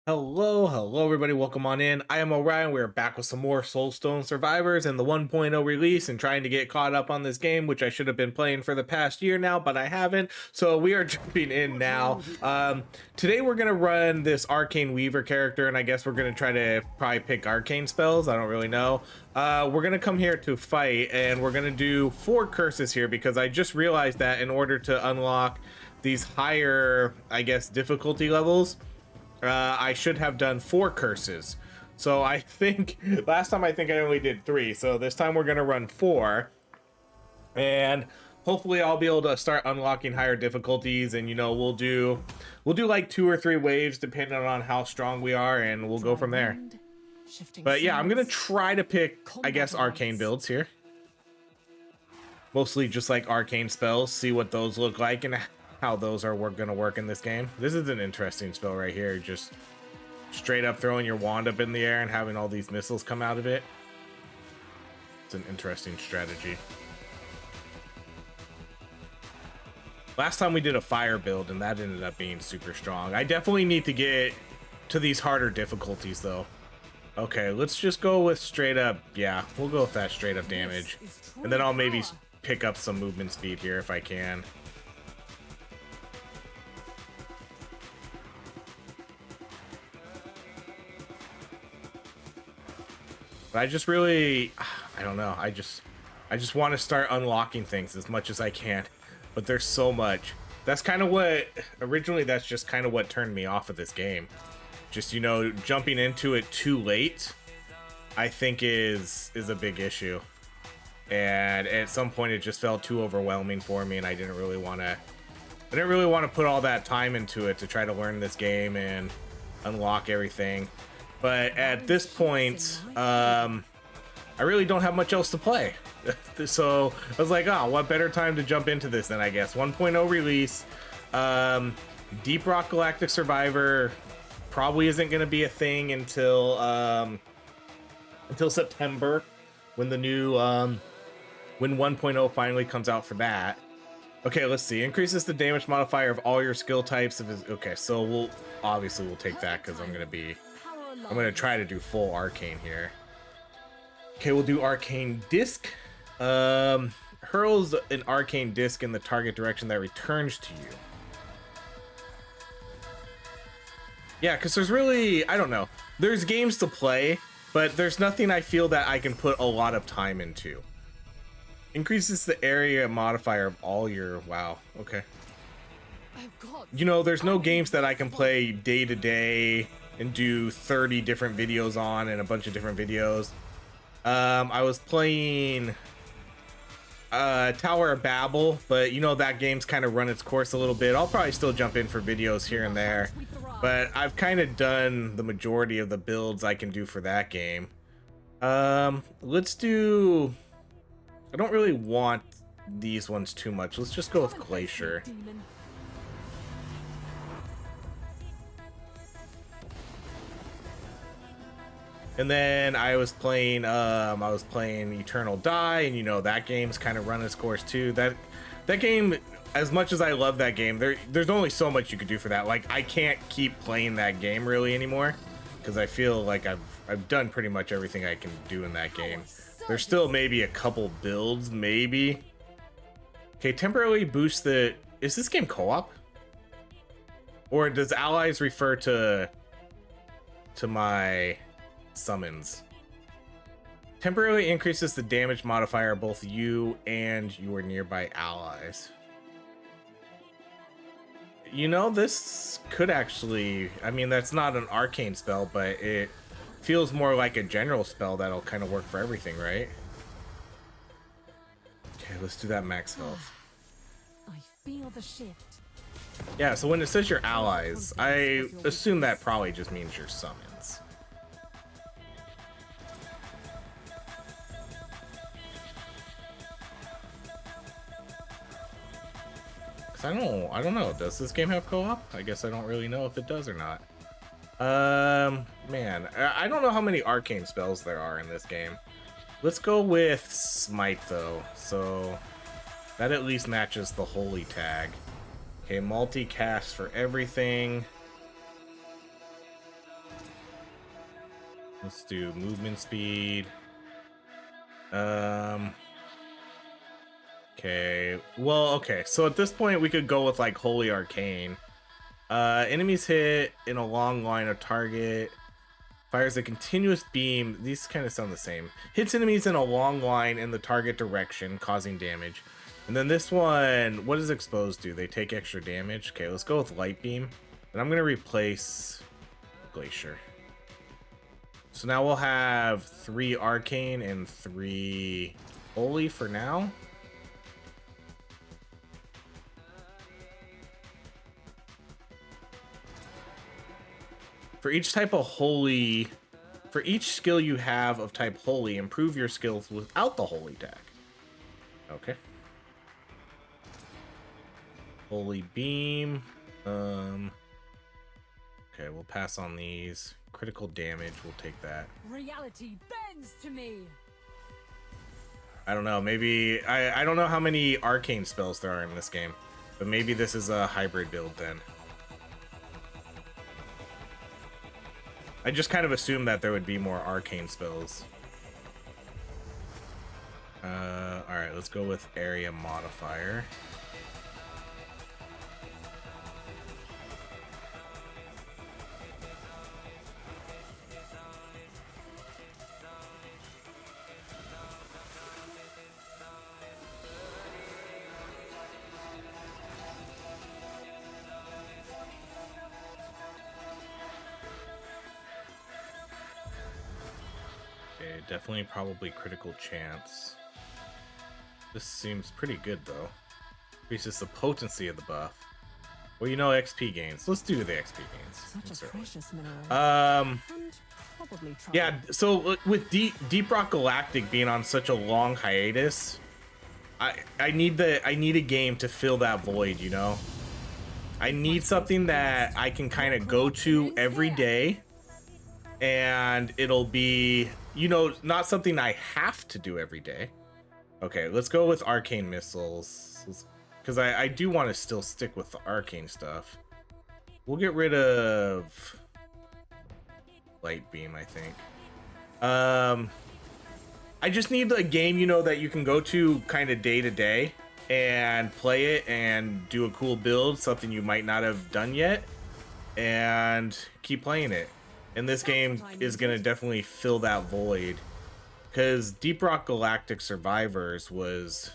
Hello everybody, welcome on in. I am Orion. We're back with some more Soulstone Survivors and the 1.0 release and trying to get caught up on this game, which I should have been playing for the past year now, but I haven't. So we are jumping in now. Today we're gonna run this Arcane Weaver character, and I guess we're gonna try to probably pick arcane spells. I don't really know. We're gonna come here to fight, and we're gonna do 4 curses here because I just realized that in order to unlock these higher, I guess, difficulty levels, I should have done 4 curses. So I think last time I only did 3. So this time we're gonna run 4, and hopefully I'll be able to start unlocking higher difficulties. And we'll do like 2 or 3 waves depending on how strong we are, and we'll go from there. But yeah, I'm gonna try to pick, I guess, arcane builds here. Mostly just like arcane spells, see what those look like and how those are gonna work in this game. This is an interesting spell right here, just straight up throwing your wand up in the air and having all these missiles come out of it. It's an interesting strategy. Last time we did a fire build and that ended up being super strong. I definitely need to get to these harder difficulties though. Okay, let's just go with straight up. Yeah, we'll go with that straight up damage, and then I'll maybe pick up some movement speed here if I can. But I just really, I don't know. I just want to start unlocking things as much as I can. But there's so much. That's kind of what, originally that's just kind of what turned me off of this game. Just, jumping into it too late, I think is a big issue. And at some point it just felt too overwhelming for me, and I didn't really want to put all that time into it to try to learn this game and unlock everything. But at this point, I really don't have much else to play. So I was like, oh, what better time to jump into this than, I guess, 1.0 release. Deep Rock Galactic Survivor probably isn't going to be a thing until September, when the new when 1.0 finally comes out for that. Okay, let's see. Increases the damage modifier of all your skill types. Okay, so we'll take that because I'm gonna try to do full arcane here. Okay, we'll do arcane disc. Hurls an arcane disc in the target direction that returns to you. Yeah, because there's really, I don't know. There's games to play, but there's nothing I feel that I can put a lot of time into. Increases the area modifier of all your, wow, okay. There's no games that I can play day to day and do 30 different videos on and a bunch of different videos. I was playing Tower of Babel, but that game's kind of run its course a little bit. I'll probably still jump in for videos here and there, but I've kind of done the majority of the builds I can do for that game. Let's do, I don't really want these ones too much. Let's just go with Glacier. And then I was playing Eternal Die, and that game's kind of run its course too. That game, as much as I love that game, there's only so much you could do for that. Like, I can't keep playing that game really anymore because I feel like I've done pretty much everything I can do in that game. There's still maybe a couple builds, maybe. Okay, temporarily boost the, is this game co-op? Or does allies refer to my summons? Temporarily increases the damage modifier of both you and your nearby allies. This could actually, I mean, that's not an arcane spell, but it feels more like a general spell that'll kind of work for everything, right? Okay, let's do that max health. I feel the shift. Yeah, so when it says your allies, I assume that probably just means your summons. I don't know. Does this game have co-op? I guess I don't really know if it does or not. Man, I don't know how many arcane spells there are in this game. Let's go with Smite though, so that at least matches the holy tag. Okay, multicast for everything. Let's do movement speed. Okay. Well, okay. So at this point, we could go with like Holy Arcane. Enemies hit in a long line of target. Fires a continuous beam. These kind of sound the same. Hits enemies in a long line in the target direction, causing damage. And then this one, what does exposed do? They take extra damage. Okay, let's go with light beam. And I'm gonna replace Glacier. So now we'll have 3 Arcane and 3 Holy for now. For each type of Holy, for each skill you have of type Holy, improve your skills without the Holy tag. Okay. Holy Beam. Okay, we'll pass on these. Critical damage, we'll take that. Reality bends to me. I don't know, maybe... I don't know how many Arcane spells there are in this game, but maybe this is a hybrid build then. I just kind of assumed that there would be more Arcane spells. Alright, let's go with Area Modifier. Definitely probably critical chance. This seems pretty good though. Increases the potency of the buff. Well, you know, XP gains. Let's do the XP gains. Such a precious mineral. Um, And probably trouble. yeah, so with Deep Rock Galactic being on such a long hiatus, I need a game to fill that void, you know? I need something that I can kind of go to every day, and it'll be, you know, not something I have to do every day. Okay, let's go with Arcane Missiles, because I do want to still stick with the Arcane stuff. We'll get rid of Light Beam, I think. I just need a game, you know, that you can go to kind of day to day and play it and do a cool build, something you might not have done yet, and keep playing it. And this game is going to definitely fill that void, because Deep Rock Galactic Survivors was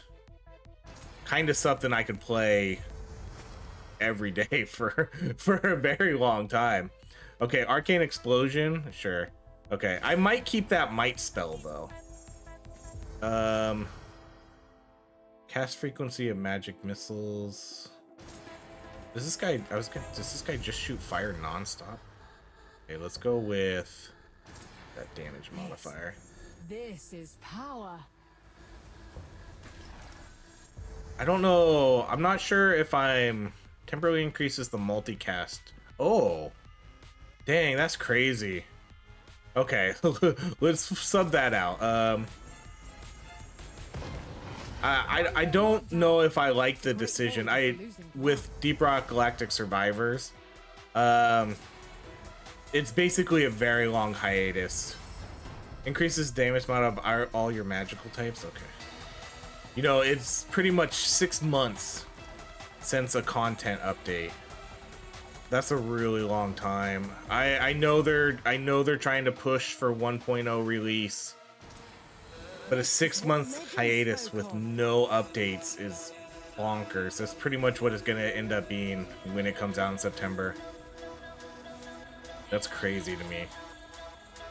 kind of something I could play every day for a very long time. Okay, Arcane Explosion, sure. Okay, I might keep that Might spell though. Cast frequency of magic missiles. Does this guy? Does this guy just shoot fire nonstop? Okay, let's go with that damage modifier. This is power. I don't know. I'm not sure if I'm temporarily increases the multicast. Oh, dang, that's crazy. Okay, let's sub that out. I don't know if I like the decision. With Deep Rock Galactic Survivors, it's basically a very long hiatus. Increases damage amount of all your magical types. Okay. You know, it's pretty much 6 months since a content update. That's a really long time. I know they're trying to push for 1.0 release, but a 6-month hiatus with no updates is bonkers. That's pretty much what it's gonna end up being when it comes out in September. That's crazy to me,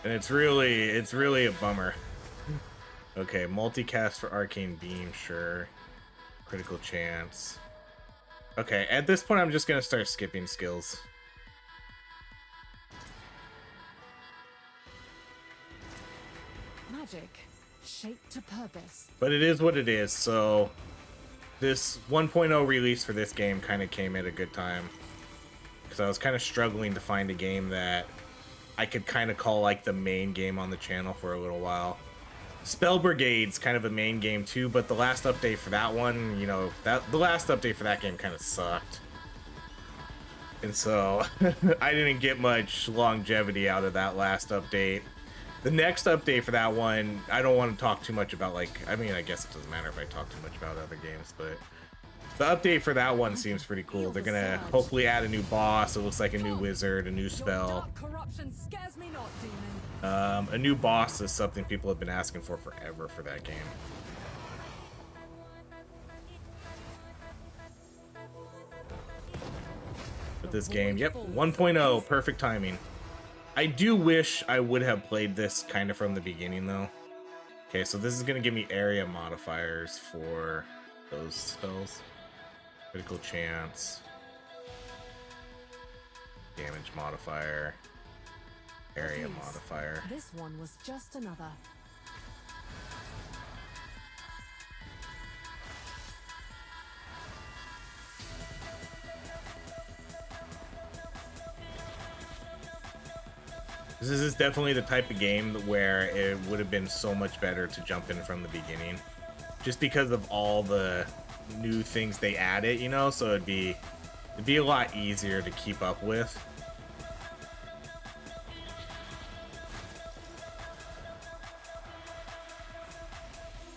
and it's really a bummer. Okay, multicast for Arcane Beam, sure. Critical chance. Okay, at this point I'm just gonna start skipping skills. Magic, shaped to purpose. But it is what it is, so this 1.0 release for this game kind of came at a good time, because I was kind of struggling to find a game that I could kind of call like the main game on the channel for a little while. Spell Brigade's kind of a main game too, but the last update for that one, you know, the last update for that game kind of sucked. And so I didn't get much longevity out of that last update. The next update for that one, I don't want to talk too much about, like, I mean, I guess it doesn't matter if I talk too much about other games, but the update for that one seems pretty cool. They're gonna hopefully add a new boss. It looks like a new wizard, a new spell. Corruption scares me not, demon. A new boss is something people have been asking for forever for that game. But this game, yep, 1.0, perfect timing. I do wish I would have played this kind of from the beginning, though. Okay, so this is going to give me area modifiers for those spells. Critical chance. Damage modifier. Area modifier. This one was just another. This is definitely the type of game where it would have been so much better to jump in from the beginning. Just because of all the new things they added, you know, so it'd be a lot easier to keep up with.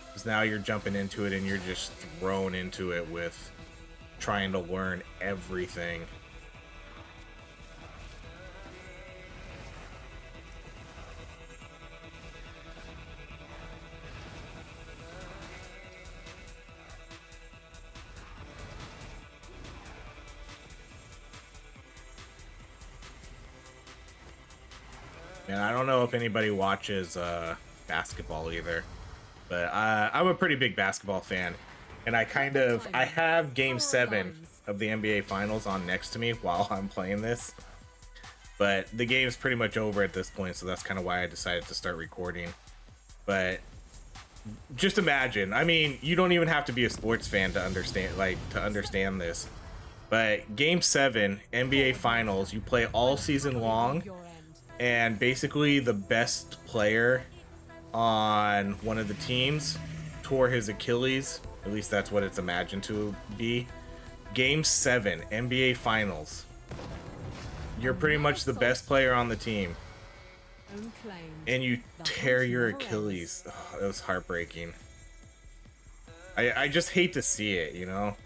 Because now you're jumping into it and you're just thrown into it with trying to learn everything. And I don't know if anybody watches basketball either, but I'm a pretty big basketball fan, and I have Game 7 of the NBA Finals on next to me while I'm playing this, but the game's pretty much over at this point, so that's kind of why I decided to start recording. But just imagine, I mean, you don't even have to be a sports fan to understand this, but Game 7 NBA Finals, you play all season long. And basically the best player on one of the teams tore his Achilles. At least that's what it's imagined to be. Game 7, NBA Finals. You're pretty much the best player on the team. And you tear your Achilles. Oh, it was heartbreaking. I just hate to see it, you know?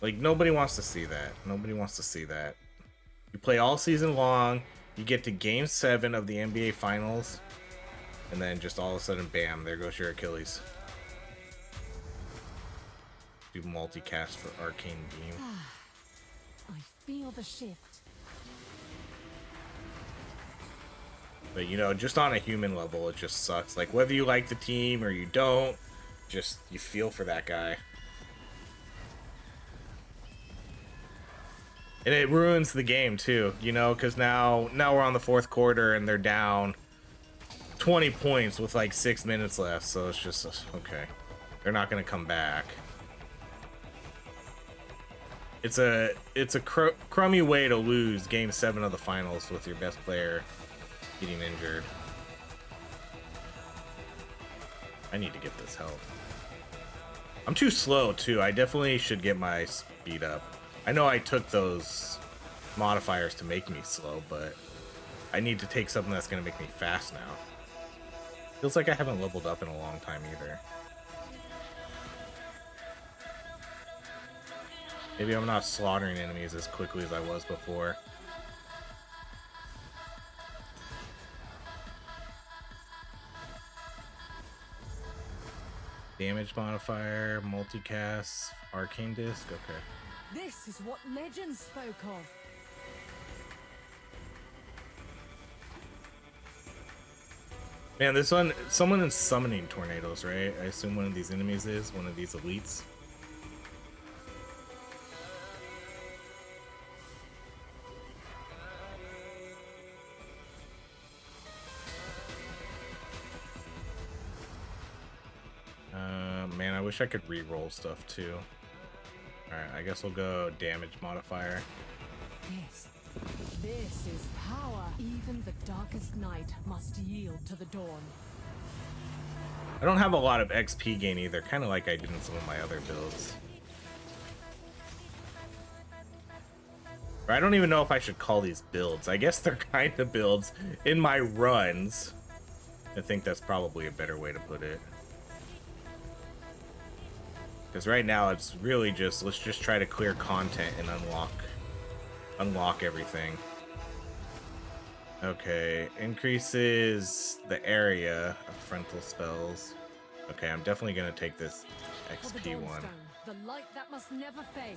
Like, nobody wants to see that. Nobody wants to see that. You play all season long. You get to Game 7 of the NBA Finals, and then just all of a sudden, bam, there goes your Achilles. Do multicast for Arcane Beam. I feel the shift. But, you know, just on a human level, it just sucks. Like, whether you like the team or you don't, just, you feel for that guy. And it ruins the game too, you know, because now we're on the fourth quarter and they're down 20 points with like 6 minutes left. So it's just, okay, they're not going to come back. It's a crummy way to lose Game 7 of the finals with your best player getting injured. I need to get this health. I'm too slow too. I definitely should get my speed up. I know I took those modifiers to make me slow, but I need to take something that's going to make me fast now. Feels like I haven't leveled up in a long time either. Maybe I'm not slaughtering enemies as quickly as I was before. Damage modifier, multicast, arcane disc, okay. This is what legends spoke of. Man, this one, someone is summoning tornadoes, right? I assume one of these enemies is one of these elites. Man, I wish I could re-roll stuff too. Alright, I guess we'll go damage modifier. This is power. Even the darkest night must yield to the dawn. I don't have a lot of XP gain either, kind of like I did in some of my other builds. Or I don't even know if I should call these builds. I guess they're kind of builds in my runs. I think that's probably a better way to put it. Because right now it's really just, let's just try to clear content and unlock everything. Okay, increases the area of frontal spells. Okay, I'm definitely gonna take this XP one. The light that must never fade.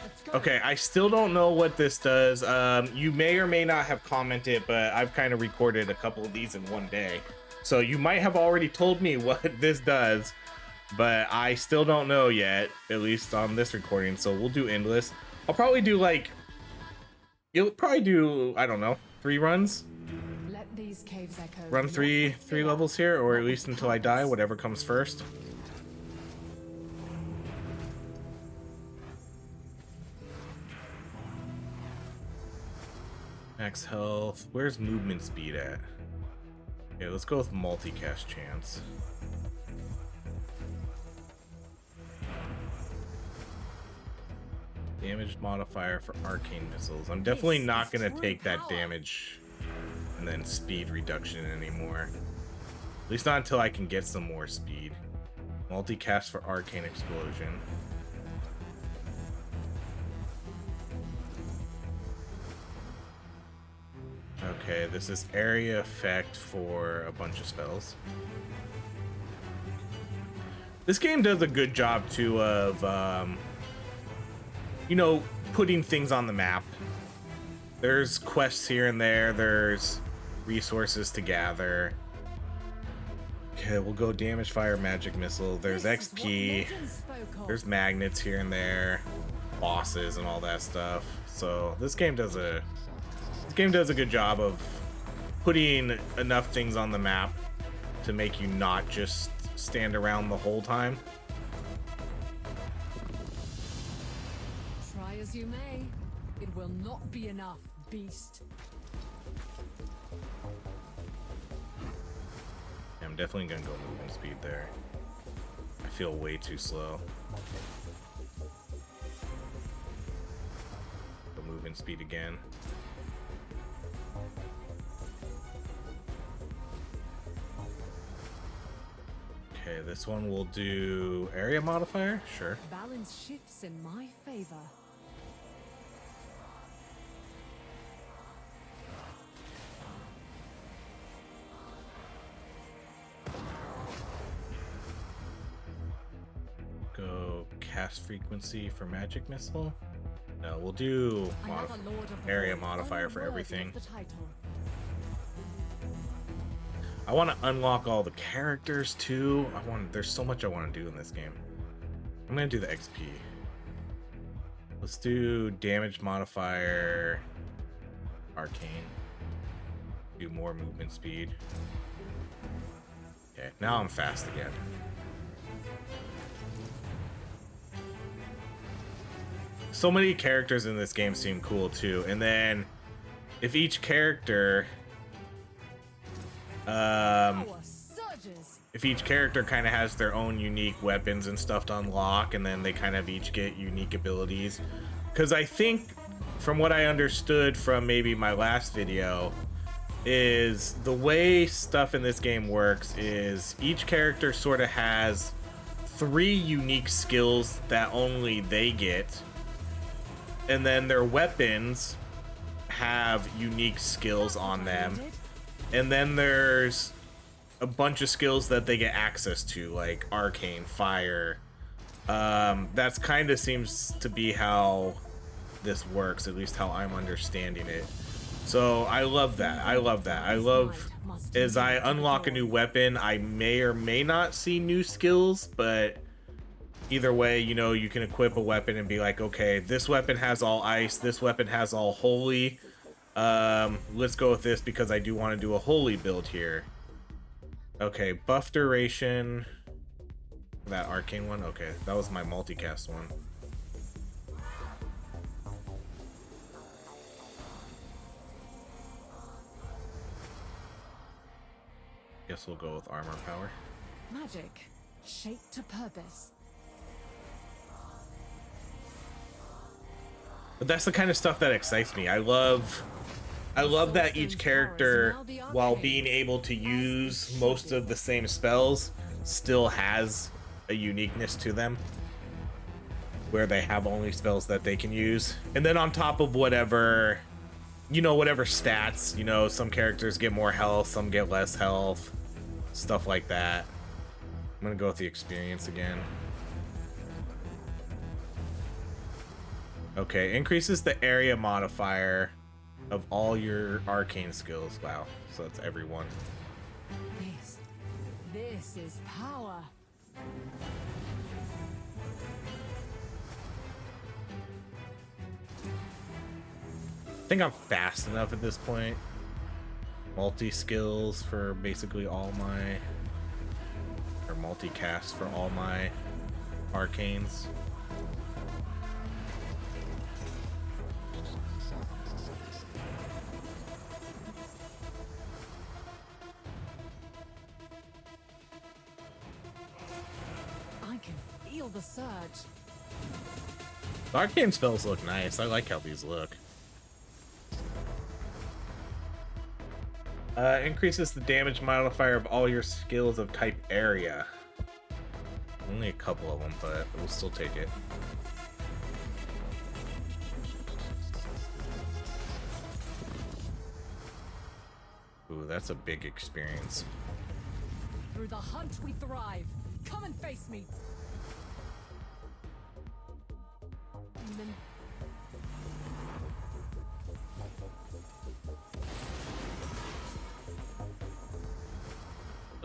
Let's go. Okay, I still don't know what this does. You may or may not have commented, but I've kind of recorded a couple of these in one day. So you might have already told me what this does, but I still don't know yet, at least on this recording. So we'll do endless. I'll probably do like, you'll probably do, I don't know, 3 runs. Let these caves echo. Run three levels here, or at least until I die, whatever comes first. Max health. Where's movement speed at? Okay, let's go with multicast chance. Damage modifier for arcane missiles. I'm definitely not gonna take that damage and then speed reduction anymore. At least not until I can get some more speed. Multicast for arcane explosion. Okay, this is area effect for a bunch of spells. This game does a good job too of, you know, putting things on the map. There's quests here and there, there's resources to gather. Okay, we'll go damage, fire, magic missile. There's XP, there's magnets here and there, bosses and all that stuff. So this game does a good job of putting enough things on the map to make you not just stand around the whole time. Try as you may, it will not be enough, beast. I'm definitely gonna go movement speed there. I feel way too slow. Go movement speed again. Okay, this one will do area modifier? Sure. Balance shifts in my favor. Go cast frequency for magic missile? No, we'll do area modifier for everything. I want to unlock all the characters too. There's so much I want to do in this game. I'm gonna do the XP. Let's do damage modifier, arcane. Do more movement speed. Okay, now I'm fast again. So many characters in this game seem cool too, and then if each character kind of has their own unique weapons and stuff to unlock, and then they kind of each get unique abilities. Because I think, from what I understood from maybe my last video, is the way stuff in this game works is each character sort of has 3 unique skills that only they get, and then their weapons have unique skills on them. And then there's a bunch of skills that they get access to, like arcane, fire. That's kind of seems to be how this works, at least how I'm understanding it. So I love that. I love that. I love, as I unlock a new weapon, I may or may not see new skills, but either way, you know, you can equip a weapon and be like, okay, this weapon has all ice, this weapon has all holy. Let's go with this because I do want to do a holy build here. Okay, buff duration. That arcane one? Okay, that was my multicast one. Guess we'll go with armor power. Magic, shaped to purpose. But that's the kind of stuff that excites me. I love I love that each Soulstone's character, power is now the while Arcane. being able to use most of the same spells, still has a uniqueness to them, where they have only spells that they can use. And then on top of whatever, you know, whatever stats, you know, some characters get more health, some get less health, stuff like that. I'm gonna go with the experience again. Okay, increases the area modifier of all your arcane skills. Wow, so that's everyone. This is power. I think I'm fast enough at this point. Multi-skills for basically all my, or multicast for all my arcanes. I can feel the surge. The arcane spells look nice. I like how these look. Increases the damage modifier of all your skills of type area. Only a couple of them, but we'll still take it. Ooh, that's a big experience. Through the hunt we thrive. Come and face me. And then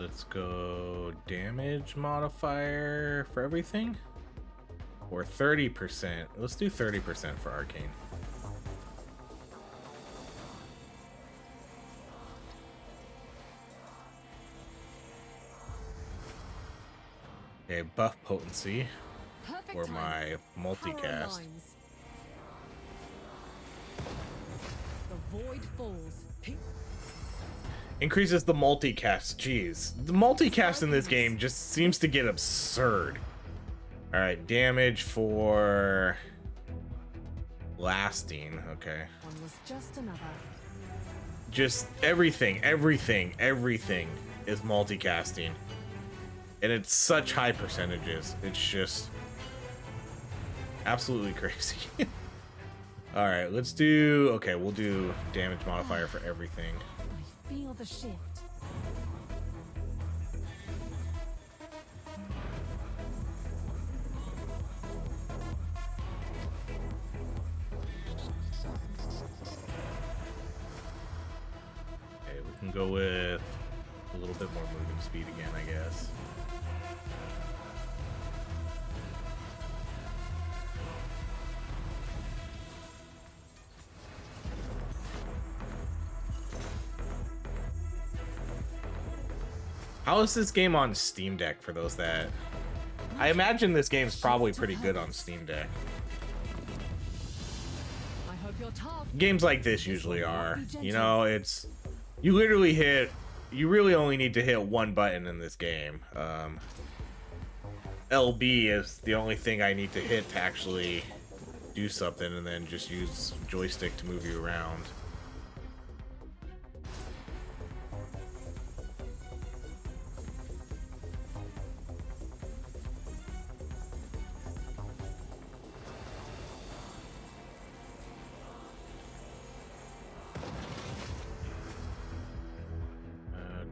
Let's go damage modifier for everything, or 30%. Let's do 30% for arcane. Okay, buff potency perfect for timing. my Power multicast. aligns. The void falls. Increases the multicast. Jeez, the multicast in this game just seems to get absurd. All right, damage for lasting. Okay, One was just another. just everything is multicasting, and it's such high percentages. It's just absolutely crazy. All right, let's do. Okay, we'll do damage modifier for everything. I feel the shift. Okay, we can go with a little bit more moving speed again, I guess. How is this game on Steam Deck for those that... I imagine this game's probably pretty good on Steam Deck. I hope you're tough. Games like this usually are. You know, it's... You literally hit... You really only need to hit one button in this game. LB is the only thing I need to hit to actually do something, and then just use joystick to move you around.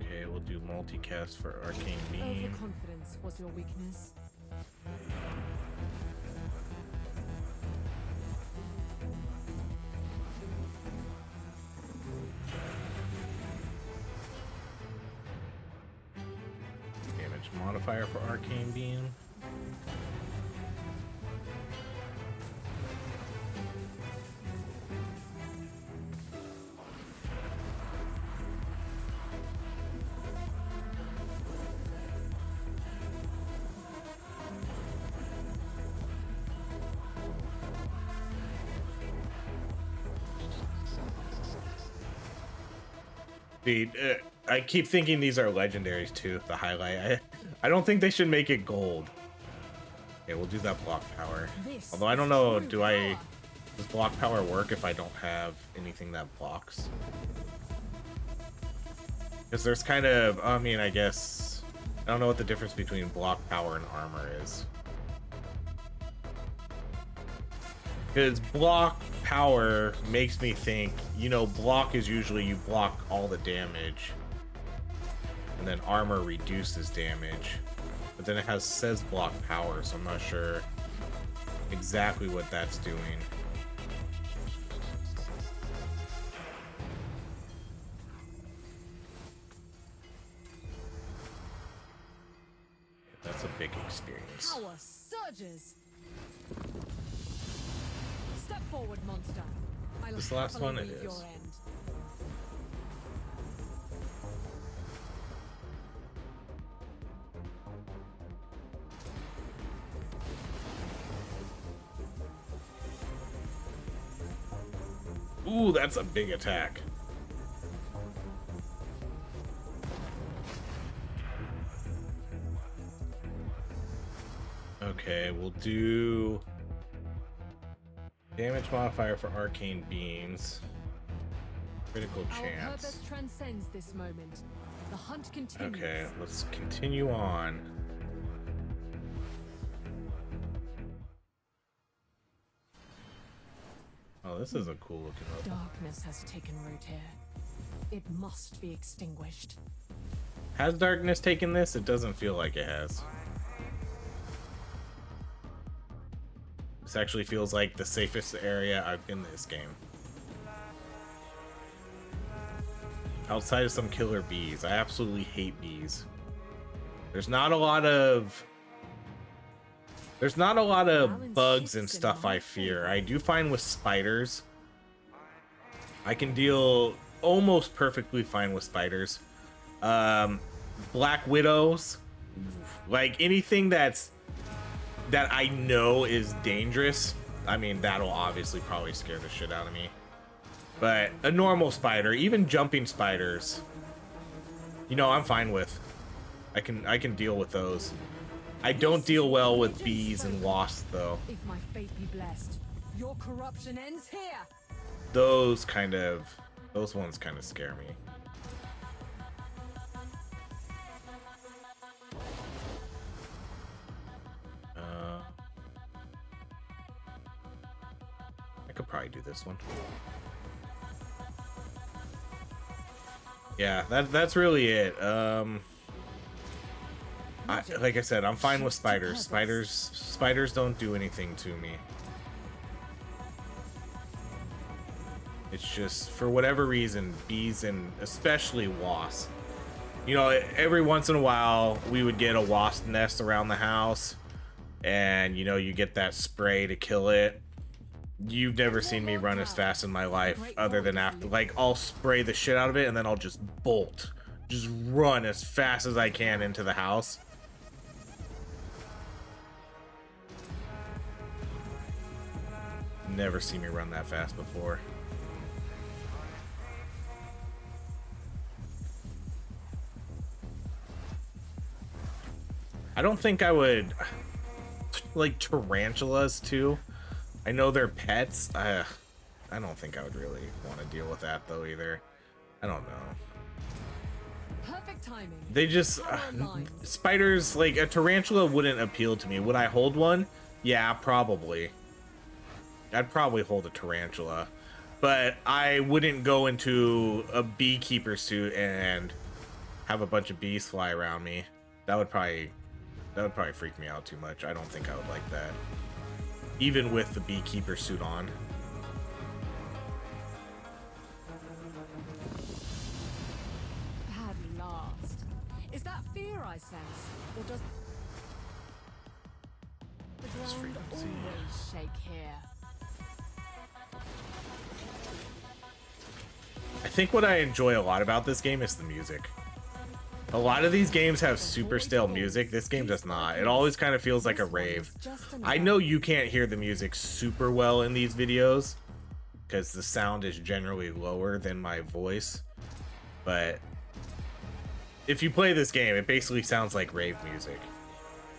Okay, we'll do multicast for Arcane Beam. Overconfidence was your weakness. Damage modifier for Arcane Beam. Dude, I keep thinking these are legendaries too, the highlight. I don't think they should make it gold. Okay, we'll do that block power. Although I don't know, do I Does block power work if I don't have anything that blocks? Because there's kind of, I mean, I guess, I don't know what the difference between block power and armor is. Because block power makes me think, you know, block is usually you block all the damage. And then armor reduces damage. But then it says block power, so I'm not sure exactly what that's doing. That's a big experience. Power surges. Step forward, monster. I'll This last one, happily it leave your is. end. Ooh, that's a big attack. Okay, we'll do damage modifier for arcane beams. Critical Our chance. purpose transcends this moment. The hunt continues. Okay, let's continue on. Oh, this is a cool looking weapon. Darkness has taken root here. It must be extinguished. Has darkness taken this? It doesn't feel like it has. This actually feels like the safest area I've been in this game. Outside of some killer bees. I absolutely hate bees. There's not a lot of bugs and stuff I fear. I do find with spiders, I can deal almost perfectly fine with spiders. Black widows, like anything that I know is dangerous. I mean, that'll obviously probably scare the shit out of me. But a normal spider, even jumping spiders, you know, I'm fine with. I can deal with those. I don't deal well with bees and wasps though. If my fate be blessed, your corruption ends here. Those ones kind of scare me. I could probably do this one. Yeah, that's really it. Like I said, I'm fine with spiders. Spiders don't do anything to me. It's just, for whatever reason, bees and especially wasps. You know, every once in a while, we would get a wasp nest around the house. And, you know, you get that spray to kill it. You've never seen me run as fast in my life, other than after, like, I'll spray the shit out of it and then I'll just bolt. Just run as fast as I can into the house. Never seen me run that fast before. I don't think I would like tarantulas too. I know they're pets. I don't think I would really want to deal with that though either. I don't know. Perfect timing. They just spiders, like a tarantula wouldn't appeal to me. Would I hold one? Yeah, probably. I'd probably hold a tarantula, but I wouldn't go into a beekeeper suit and have a bunch of bees fly around me. That would probably freak me out too much. I don't think I would like that, even with the beekeeper suit on. At last. Is that fear I sense, or does the Just ground freedom, see. always shake here? I think what I enjoy a lot about this game is the music. A lot of these games have super stale music. This game does not. It always kind of feels like a rave. I know you can't hear the music super well in these videos because the sound is generally lower than my voice. But if you play this game, it basically sounds like rave music.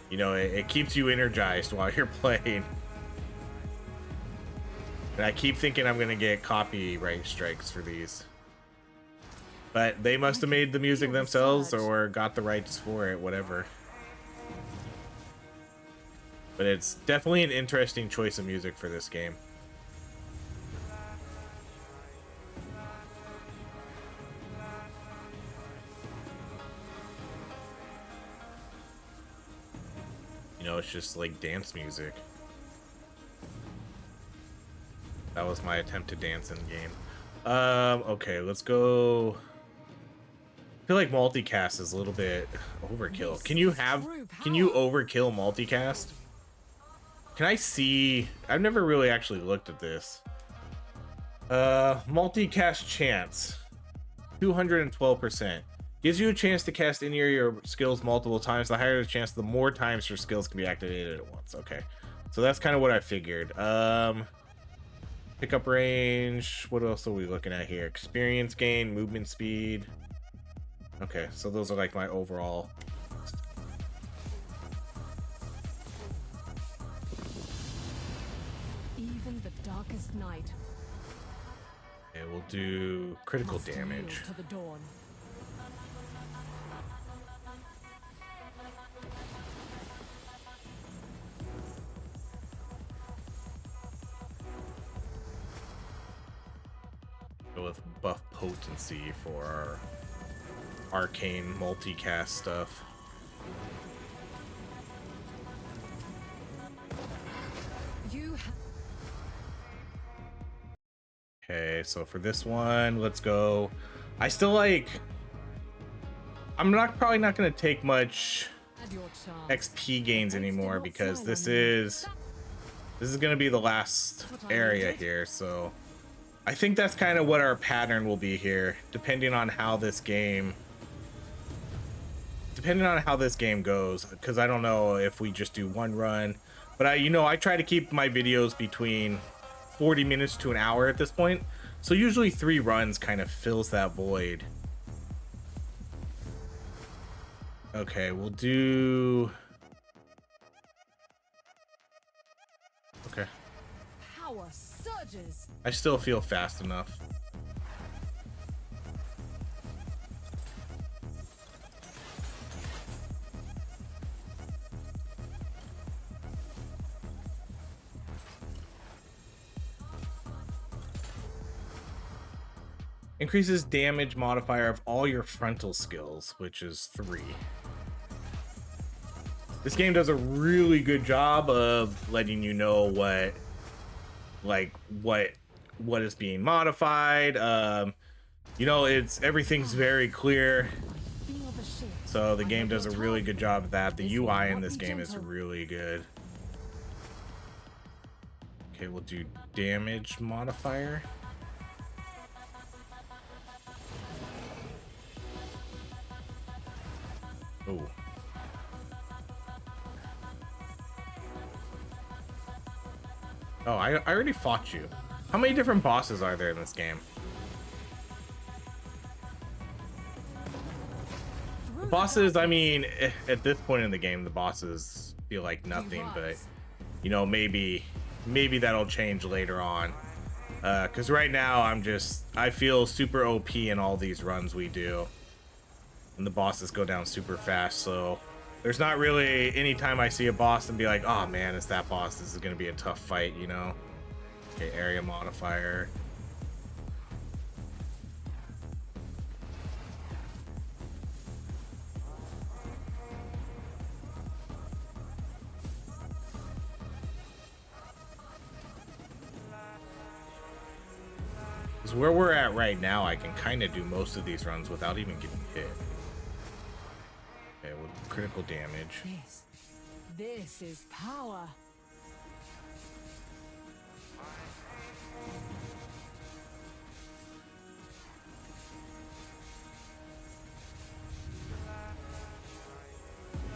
You know, it keeps you energized while you're playing. And I keep thinking I'm gonna get copyright strikes for these. But they must have made the music themselves or got the rights for it, whatever. But it's definitely an interesting choice of music for this game. You know, it's just like dance music. That was my attempt to dance in game. Okay, let's go. I feel like multicast is a little bit overkill. Can you overkill multicast? Can I see? I've never really actually looked at this. Multicast chance. 212%. Gives you a chance to cast any of your skills multiple times. The higher the chance, the more times your skills can be activated at once. Okay. So that's kind of what I figured. Pickup range. What else are we looking at here? Experience gain, movement speed. Okay, so those are like my overall. Even the darkest night. Okay, we'll do critical must damage. yield to the dawn. Go with buff potency for our arcane multicast stuff. Okay, so for this one, let's go. I still like. I'm probably not going to take much XP gains anymore because this is going to be the last area here. So I think that's kind of what our pattern will be here, depending on how this game goes. Because I don't know if we just do one run, but I try to keep my videos between 40 minutes to an hour at this point, so usually 3 runs kind of fills that void. Okay, we'll do. Okay. Power surges. I still feel fast enough. Increases damage modifier of all your frontal skills, which is 3. This game does a really good job of letting you know what is being modified. Everything's very clear. So the game does a really good job of that. The UI in this game is really good. Okay, we'll do damage modifier. Oh. Oh, I already fought you. How many different bosses are there in this game? The bosses, I mean, at this point in the game, the bosses feel like nothing, but maybe that'll change later on. Because right now I feel super OP in all these runs we do. And the bosses go down super fast, so there's not really any time I see a boss and be like, oh man, it's that boss, this is gonna be a tough fight, Okay, area modifier. Because where we're at right now, I can kind of do most of these runs without even getting hit. Okay, with critical damage. This is power.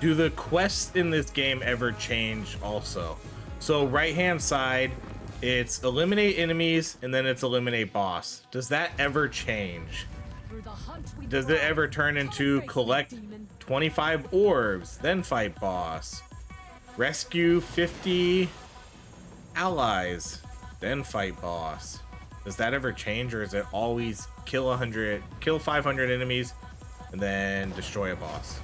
Do the quests in this game ever change also? So right hand side, it's eliminate enemies and then it's eliminate boss. Does that ever change? Does it ever turn into collect 25 orbs, then fight boss? Rescue 50 allies. then fight boss. Does that ever change, or is it always kill 500 enemies, and then destroy a boss?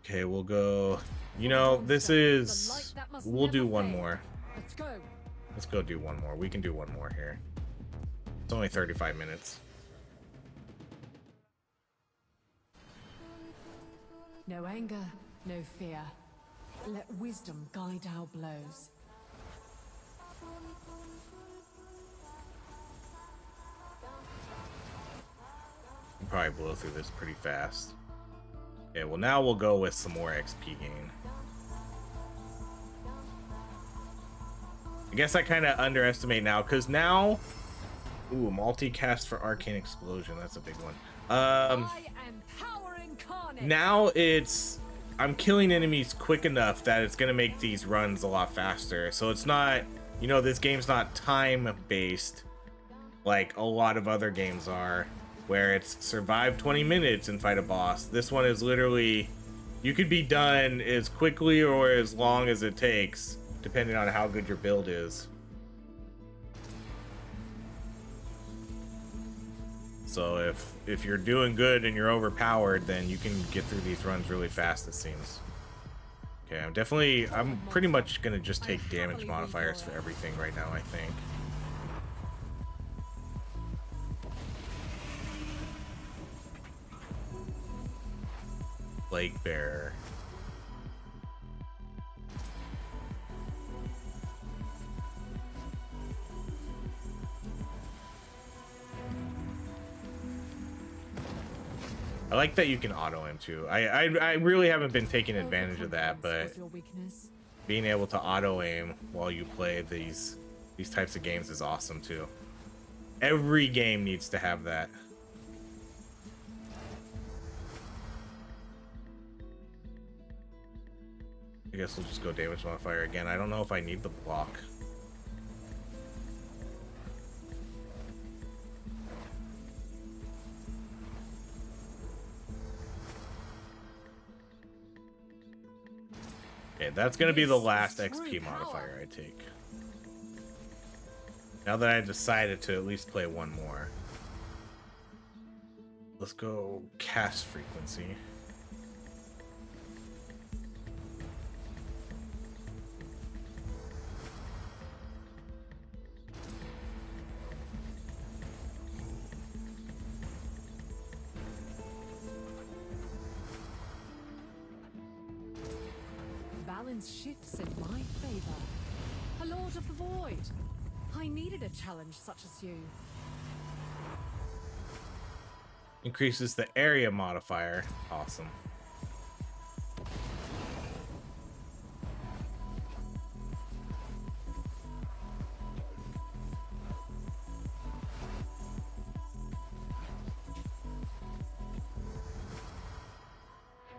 Okay, we'll go. You know, this is. We'll do one more. Let's go. Let's go do one more. We can do one more here. It's only 35 minutes. No anger, no fear. Let wisdom guide our blows. We'll probably blow through this pretty fast. Okay, well now we'll go with some more XP gain. I guess I kind of underestimate now, because now... Ooh, multicast for Arcane Explosion. That's a big one. I am power incarnate. Now it's... I'm killing enemies quick enough that it's going to make these runs a lot faster. So it's not... You know, this game's not time-based like a lot of other games are, where it's survive 20 minutes and fight a boss. This one is literally... You could be done as quickly or as long as it takes, depending on how good your build is. So if you're doing good and you're overpowered, then you can get through these runs really fast, it seems. Okay, I'm pretty much gonna just take damage modifiers for everything right now, I think. Plague Bearer. I like that you can auto him too. I really haven't been taking advantage of that, but being able to auto aim while you play these types of games is awesome too. Every game needs to have that. I guess we'll just go damage modifier again. I don't know if I need the block. Okay, that's gonna be the last XP modifier I take. Now that I decided to at least play one more. Let's go cast frequency. Shifts in my favor. A Lord of the Void. I needed a challenge such as you. Increases the area modifier. Awesome.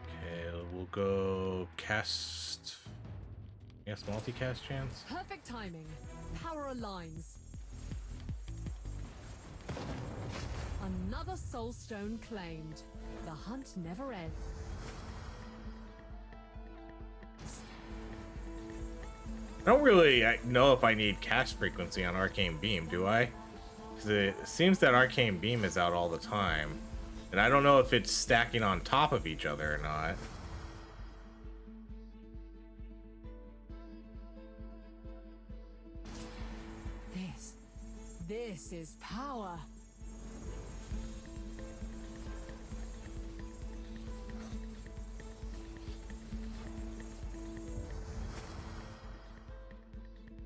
Okay, we'll go cast. Yes, multicast chance. Perfect timing. Power aligns. Another Soulstone claimed. The hunt never ends. I don't really know if I need cast frequency on Arcane Beam, do I? Because it seems that Arcane Beam is out all the time. And I don't know if it's stacking on top of each other or not. This is power.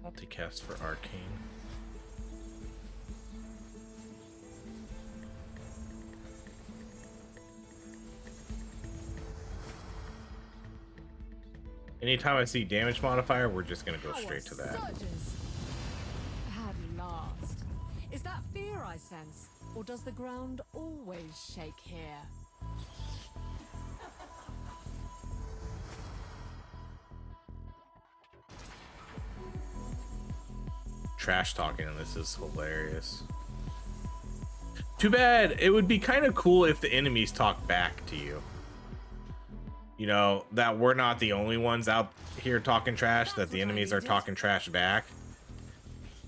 Multicast for Arcane. Anytime I see damage modifier, we're just gonna go straight to that. At last. Is that fear I sense, or does the ground always shake here? Trash talking and this is hilarious. Too bad. It would be kind of cool if the enemies talk back to you. You know, that we're not the only ones out here talking trash that the enemies are talking trash back.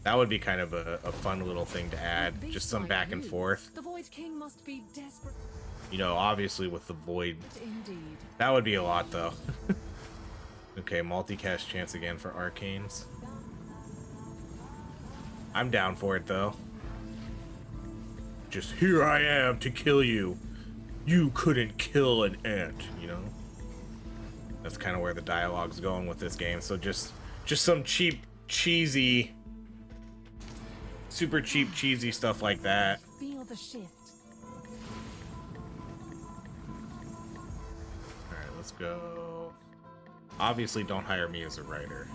That would be kind of a fun little thing to add. Just some back and forth. The Void King must be desperate. You know, obviously with the Void. Indeed. That would be a lot, though. Okay, multicast chance again for Arcanes. I'm down for it, though. Just, here I am to kill you. You couldn't kill an ant, you know? That's kind of where the dialogue's going with this game. So just some cheap, cheesy, super cheap, cheesy stuff like that. Feel the shift. Alright, let's go. Obviously, don't hire me as a writer.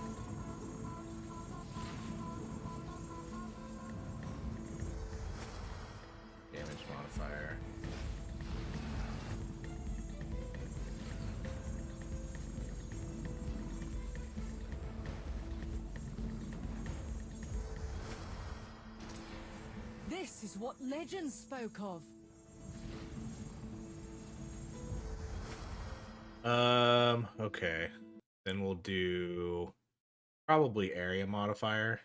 Damage modifier. This is what legends spoke of. Okay. Then we'll do probably area modifier.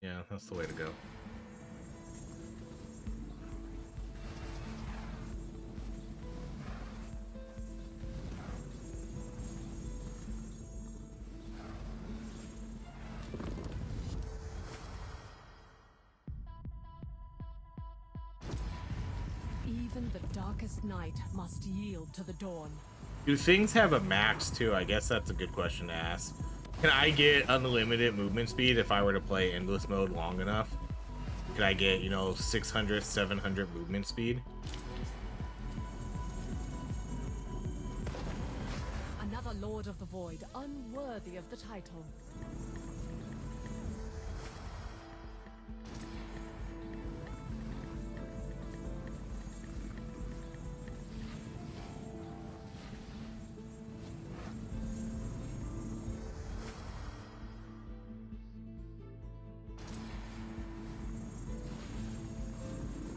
Yeah, that's the way to go. Even the darkest night must yield to the dawn. Do things have a max too? I guess that's a good question to ask. Can I get unlimited movement speed if I were to play endless mode long enough? Can I get, you know, 600, 700 movement speed? Another Lord of the Void, unworthy of the title.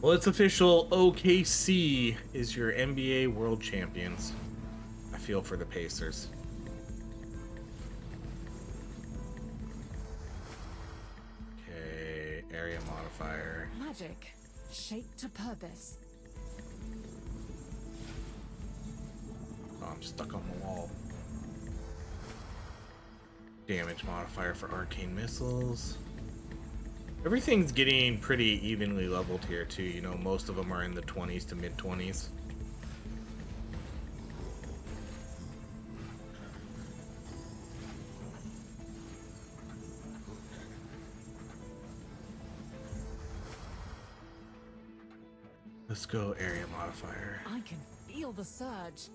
Well, it's official. OKC is your NBA World Champions. I feel for the Pacers. Okay, area modifier. Magic, shaped to purpose. Oh, I'm stuck on the wall. Damage modifier for arcane missiles. Everything's getting pretty evenly leveled here too, you know, most of them are in the 20s to mid 20s. Let's go area modifier. I can feel the surge.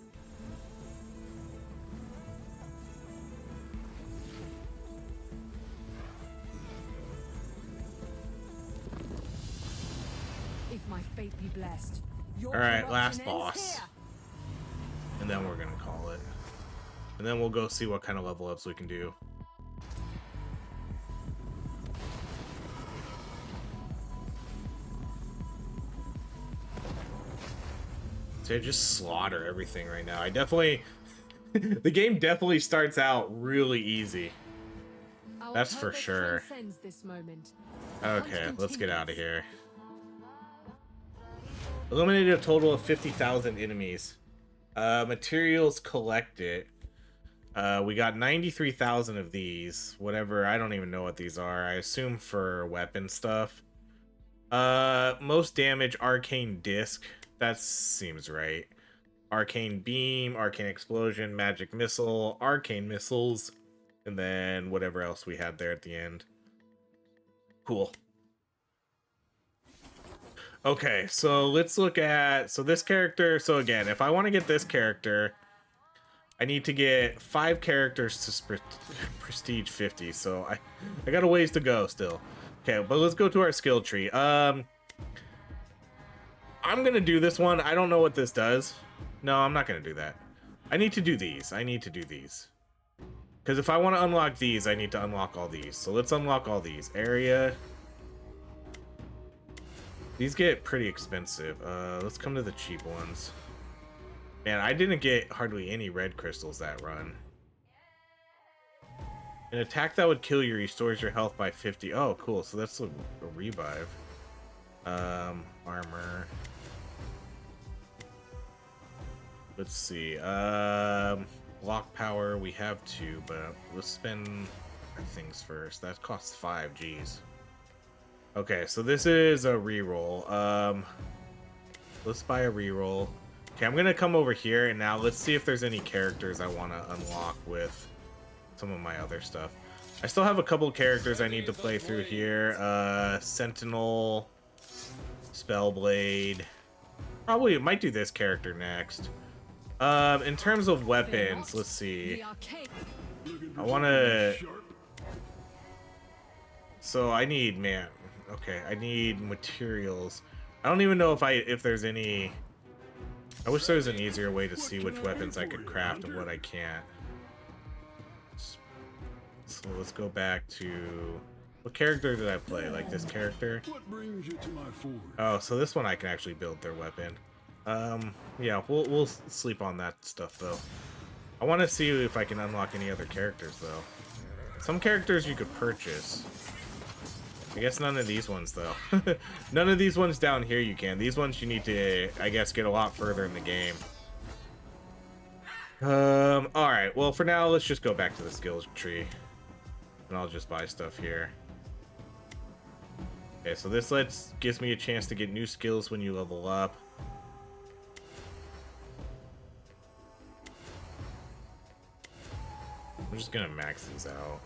If my fate be blessed. Your Alright, last corruption ends boss. here. And then we're gonna call it. And then we'll go see what kind of level ups we can do. So just slaughter everything right now. I definitely... the game definitely starts out really easy. Our That's for purpose sure. transcends this moment. Okay, Hunt let's get out of continues. here. Eliminated a total of 50,000 enemies. Materials collected. We got 93,000 of these. Whatever, I don't even know what these are. I assume for weapon stuff. Most damage, arcane disc. That seems right. Arcane beam, arcane explosion, magic missile, arcane missiles, and then whatever else we had there at the end. Cool. Okay, so let's look at, so this character, so again, if I want to get this character, I need to get 5 characters to prestige 50, so I got a ways to go still. Okay, but let's go to our skill tree. I'm gonna do this one. I don't know what this does. No, I'm not gonna do that. I need to do these. I need to do these. Because if I want to unlock these, I need to unlock all these. So let's unlock all these. Area. These get pretty expensive. Let's come to the cheap ones. Man, I didn't get hardly any red crystals that run. An attack that would kill you restores your health by 50. Oh, cool. So that's a revive. Armor. Let's see. Block power. We have 2, but let's spend our things first. That costs 5. Geez. Okay, so this is a reroll. Let's buy a reroll. Okay, I'm gonna come over here and now let's see if there's any characters I want to unlock with some of my other stuff. I still have a couple characters I need to play through here. Sentinel, Spellblade. Probably might do this character next. In terms of weapons, let's see. I want to. So I need Okay, I need materials. I don't even know if there's any. I wish there was an easier way to see which weapons I could craft and what I can't. So let's go back to what character did I play? Like this character? Oh, so this one I can actually build their weapon. Yeah, we'll sleep on that stuff though. I want to see if I can unlock any other characters though. Some characters you could purchase. I guess none of these ones though. None of these ones down here you can. These ones you need to, I guess, get a lot further in the game. Alright, well for now let's just go back to the skills tree. And I'll just buy stuff here. Okay, so this gives me a chance to get new skills when you level up. I'm just gonna max these out.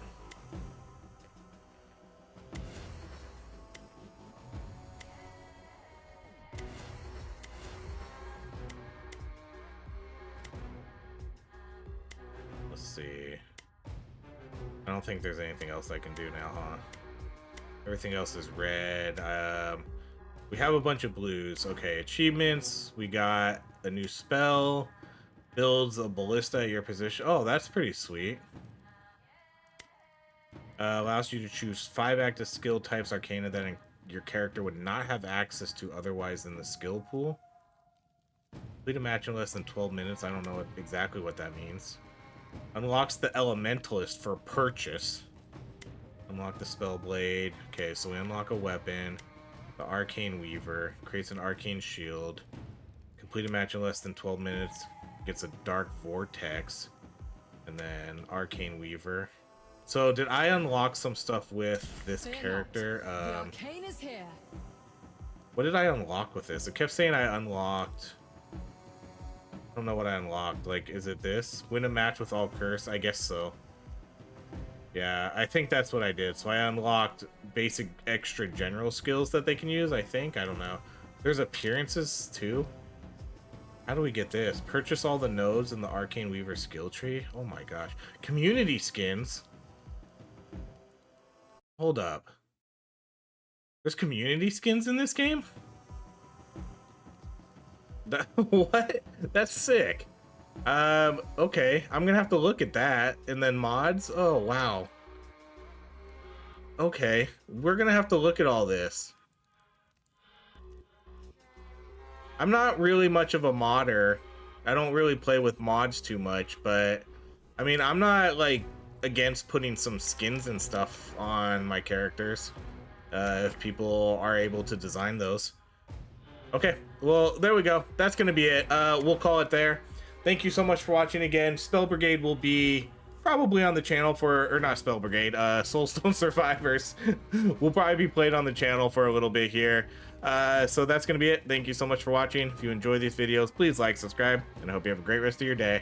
Let's see. I don't think there's anything else I can do now, huh? Everything else is red. We have a bunch of blues. Okay, achievements. We got a new spell. Builds a ballista at your position. Oh, that's pretty sweet. Allows you to choose 5 active skill types arcana that your character would not have access to otherwise in the skill pool. Complete a match in less than 12 minutes. I don't know exactly what that means. Unlocks the Elementalist for purchase. Unlock the Spellblade. Okay, so we unlock a weapon. The Arcane Weaver. Creates an Arcane Shield. Complete a match in less than 12 minutes. Gets a Dark Vortex. And then Arcane Weaver. So did I unlock some stuff with this character? Arcane is here. What did I unlock with this? It kept saying I unlocked... I don't know what I unlocked. Like, is it this? Win a match with all curse? I guess so. Yeah, I think that's what I did. So I unlocked basic extra general skills that they can use, I think. I don't know. There's appearances, too. How do we get this? Purchase all the nodes in the Arcane Weaver skill tree? Oh my gosh. Community skins? Hold up. There's community skins in this game? What? That's sick. Okay. I'm gonna have to look at that. And then mods? Oh, wow. Okay. We're gonna have to look at all this. I'm not really much of a modder. I don't really play with mods too much, but I mean, I'm not like against putting some skins and stuff on my characters if people are able to design those. Okay, well, there we go. That's gonna be it. We'll call it there. Thank you so much for watching again. Spell Brigade will be probably on the channel for, or not Spell Brigade, Soulstone Survivors will probably be played on the channel for a little bit here. So that's gonna be it. Thank you so much for watching. If you enjoy these videos, please like, subscribe, and I hope you have a great rest of your day.